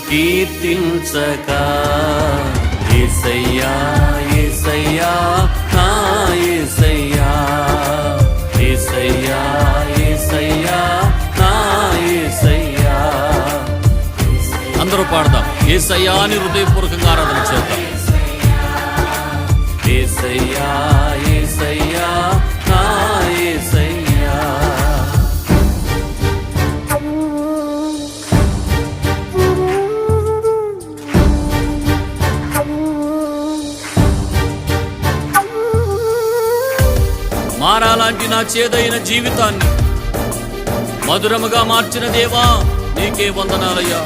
కీర్తించక యేసయ్యా యేసయ్యా నా యేసయ్యా యేసయ్యా యేసయ్యా నా యేసయ్యా. అందరూ పాడదాం, యేసయ్యా అని హృదయపూర్వకంగా ఆరాధన చేద్దాం. యేసయ్యా యేసయ్యా నా యేసయ్యా. మారాలాంటి నా చేదైన జీవితాన్ని మధురముగా మార్చిన దేవా నీకే వందనాలయ్యా.